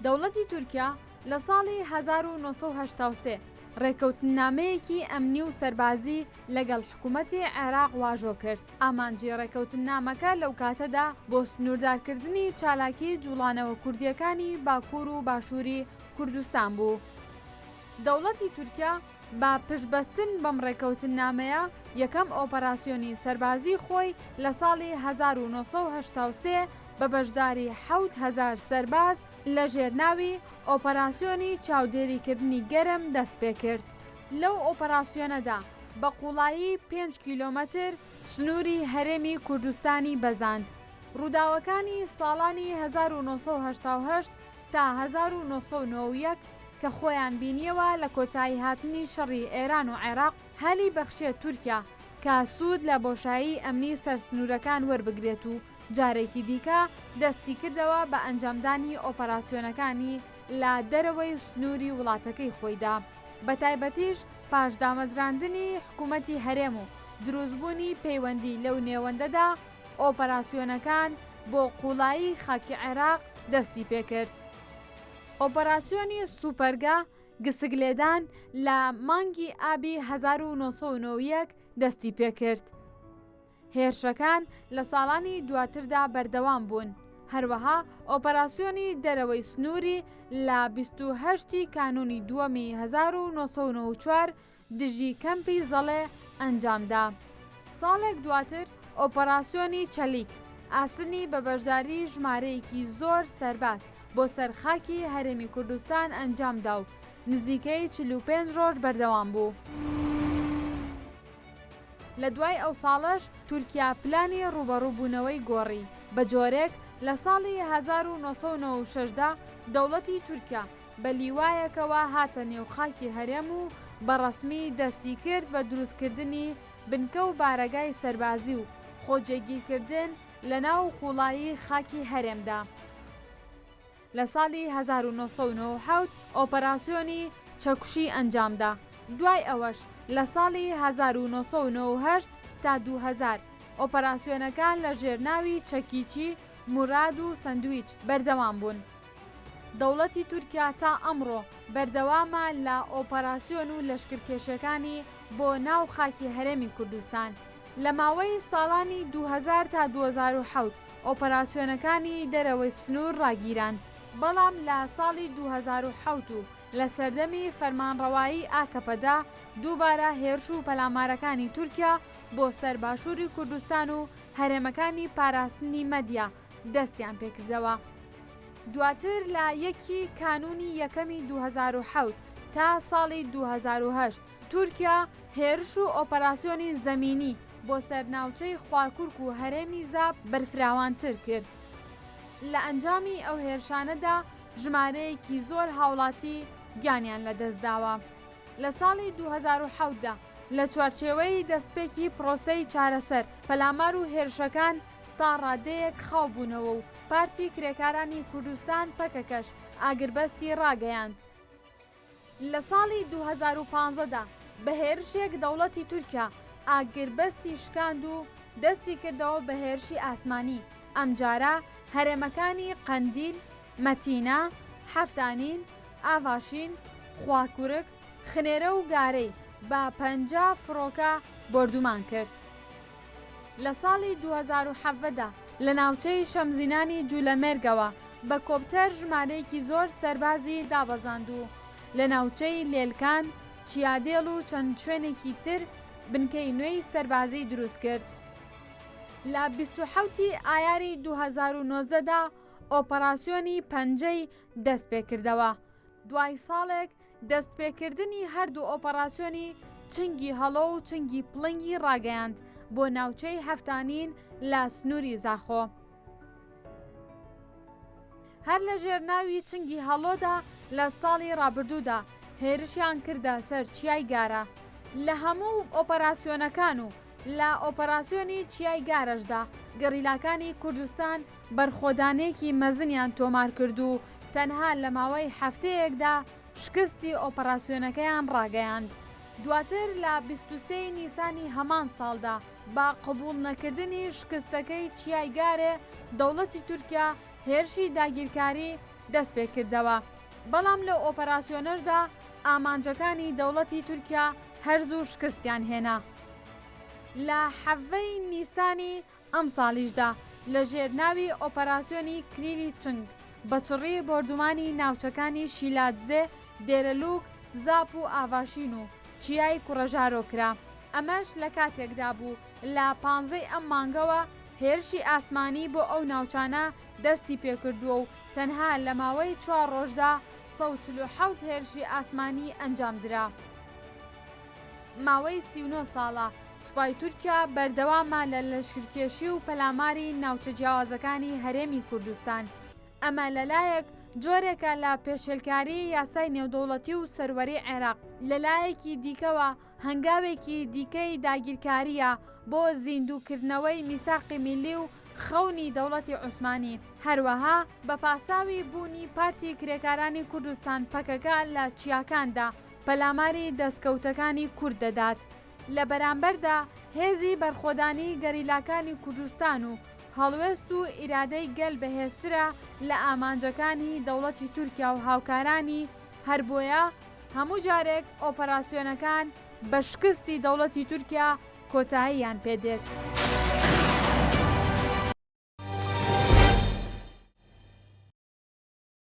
دەوڵەتی تورکیا لە ساڵی 1983 ڕێکەوتنامەیەکی ئەمنی و سەربازی لەگەڵ حکوومەتی عێراق واژۆ کرد. ئامانجی ڕێکەوتنامەکە لەو کاتەدا بۆ سنووردارکردنی چالاکی جوڵانەوە کوردیەکانی باکوور و باشووری کوردستان بوو. دەوڵەتی تورکیا با پشتبەستن بەم ڕێکەوتنامەیە یەکەم ئۆپەراسیۆنی سەربازی خۆی لە ساڵی 1983 بە بەشداری 7,000 سەرباز لە ژێرناوی ئۆپەراسیۆنی چاودێریکردنی گەرم دەست پێ کرد. لەو ئۆپەراسیۆنەدا بە قوڵایی 5 کیلۆمەتر سنووری هەرێمی کوردستانی بەزاند. ڕووداوەکانی ساڵانی 1970 تا 1991 کە خۆیان بینیەوە لە کۆتایی هاتنی شەڕی ئێران و عێراق هەلی بەخشێت تورکیا کە سوود لە بۆشایی ئەمنی سەرسنوورەکان وەربگرێت و جارێکی دیکە دەستی کردەوە بە ئەنجامدانی ئۆپەراسیۆنەکانی لە دەرەوەی سنووری وڵاتەکەی خۆیدا. بە تایبەتیش پاش دامەزراندنی حکوومەتی هەرێم و دروستبوونی پەیوەندی لەو نێوەندەدا ئۆپەراسیۆنەکان بۆ قوڵایی خاکی عێراق دەستی پێکرد. ئۆپەراسیۆنی سوپەرگا گسگلێدان لە مانگی ئابی 1991 دەستی پێکرد. هێرشەکان لە ساڵانی دواتردا بەردەوام بوون. هەروەها ئۆپەراسیۆنی دەرەوەی سنووری لە 28 کانونی دووەمی 1994 دژی کەمپی زەڵێ ئەنجامدا. ساڵێک دواتر ئۆپەراسیۆنی چەلیک ئاسنی بە بەشداری ژمارەیەکی زۆر سەرباز بۆ سەرخاکی هەرێمی کوردستان ئەنجامدا و نزیکەی 45 ڕۆژ بەردەوام بوو. لە دوای ئەو ساڵش تورکیا پلانی ڕوبەڕووبوونەوەی گۆڕی. بە جۆرێک لە ساڵی 1996دا دەوڵەتی تورکیا بە لیوایەکەوە هاتە نێوخاکی هەرێم و بەڕەسمی دەستی کرد بە دروستکردنی بنکە و بارەگای سەربازی و خۆجێگیرکردن لە ناو قوڵایی خاکی هەرێمدا. لە ساڵی 1997 ئۆپەراسیۆنی چەکوشی ئەنجامدا. دوای ئەوەش لە ساڵی 1998 تا 2000 ئۆپەراسیۆنەکان لە ژێرناوی چەکیچی، موراد و سندویچ بەردەوام بوون. دەوڵەتی تورکیا تا ئەمڕۆ بەردەوامە لە ئۆپەراسیۆن و لەشکرکێشەکانی بۆ ناو خاکی هەرێمی کوردستان. لە ماوەی ساڵانی 2000 تا 2007 ئۆپەراسیۆنەکانی دەرەوەی سنوور ڕاگیران، بەڵام لە ساڵی 2007 و لە سەردەمی فەرمانڕەوایی ئاکەپەدا دووبارە هێرش و پەلامارەکانی تورکیا بۆ سەرباشووری کوردستان و هەرێمەکانی پاراستنی مەدیا دەستیان پێکردەوە. دواتر لە 1 کانونی یەکەمی 2007 تا ساڵی 2008 تورکیا هێرش و ئۆپەراسیۆنی زەمینی بۆ سەرناوچەی خواکوورک و هەرێمی زاب بەرفراوانتر کرد. لە ئەنجامی ئەو هێرشانەدا ژمارەیەکی زۆر هاوڵاتی گیانیان لەدەستداوە. لە ساڵی 2007دا لە چوارچێوەی دەستپێکی پرۆسەی چارەسەر پەلامار و هێرشەکان تا ڕادەیەک خاو بوونەوە و پارتی کرێکارانی کوردستان پەکەکەش ئاگربەستی ڕاگەیاند. لە ساڵی 2015دا بە هێرشێک دەوڵەتی تورکیا ئاگربەستی شکاند و دەستی کردەوە بە هێرشی ئاسمانی. ئەمجارە هەرێمەکانی قەندیل، مەتینە، حەفتانین، ئاڤاشین، خواکوورک، خنێرە و گارەی بە 50 فڕۆکە بردومان کرد. لە ساڵی 2007دا لە ناوچەی شەمزینانی جوولەمێرگەوە بە کۆپتەر ژمارەیەکی زۆر سەربازی دابەزاند و لە ناوچەی لێلکان، چیادێڵ و چەند شوێنێکی تر بنکەی نوێی سەربازی دروست کرد. لە 27 ئایاری 2019دا ئۆپەراسیۆنی پەنجەی دەست پێکردەوە. دوای ساڵێک دەستپێکردنی هەردوو ئۆپەراسیۆنی چنگی هەڵۆ و چنگی پڵنگی ڕاگەیاند بۆ ناوچەی هەفتانین لە سنووری زاخۆ. هەر لە ژێرناوی چنگی هەڵۆدا لە ساڵی ڕابردوودا هێرشیان کردە سەر چیای گارە. لە هەموو ئۆپەراسیۆنەکان و لە ئۆپەراسیۆنی چیای گارەشدا گەڕیلاکانی کوردستان بەرخۆدانێکی مەزنیان تۆمار کرد و تەنها لە ماوەی هەفتەیەکدا شکستی ئۆپەراسیۆنەکەیان ڕاگەیاند. دواتر لە 23 نیسانی هەمان ساڵدا با قبول نەکردنی شکستەکەی چیای گارێ دەوڵەتی تورکیا هێرشی داگیرکاری دەست پێ کردەوە. بەڵام لەو ئۆپەراسیۆنەشدا ئامانجەکانی دەوڵەتی تورکیا هەرزوو شکستیان هێنا. لە حەڤەی نیسانی ئەم ساڵیشدا لە ژێرناوی ئۆپەراسیۆنی کلیلی چنگ بەچڕی بۆردومانی ناوچەکانی شیلاتزێ، دێرەلوک، زاپ و ئاڤاشین و چیای کوڕەژارۆکرا. ئەمەش لە کاتێکدا بوو لە 15 ئەم مانگەوە هێرشی ئاسمانی بۆ ئەو ناوچانە دەستی پێکردووە و تەنها لە ماوەی 4 ڕۆژدا 147 هێرشی ئاسمانی ئەنجامدرا. ماوەی 39 ساڵە سوپای تورکیا بەردەوامە لە لەشکرکێشی و پەلاماری ناوچە جیاوازەکانی هەرێمی کوردستان. ئەمە لەلایەک جۆرێکە لە پێشێلکاری یاسای نێودەوڵەتی و سەروەری عێراق. لەلایەکی دیکەوە هەنگاوێکی دیکەی داگیرکاریە بۆ زیندووکردنەوەی میساقی میلی و خەونی دەوڵەتی عوسمانی. هەروەها بە پاساوی بوونی پارتی کرێکارانی کوردستان پەکەکە لە چیاکاندا پەلاماری دەستکەوتەکانی کورد دەدات. لە بەرامبەردا هێزی بەرخۆدانی گەریلاکانی کوردستان و هەڵوێست و ئیرادەی گەل بەهێزترە لە ئامانجەکانی دەوڵەتی تورکیا و هاوکارانی، هەر بۆیە هەموو جارێک ئۆپەراسیۆنەکان بە شکستی دەوڵەتی تورکیا کۆتاییان پێدێت.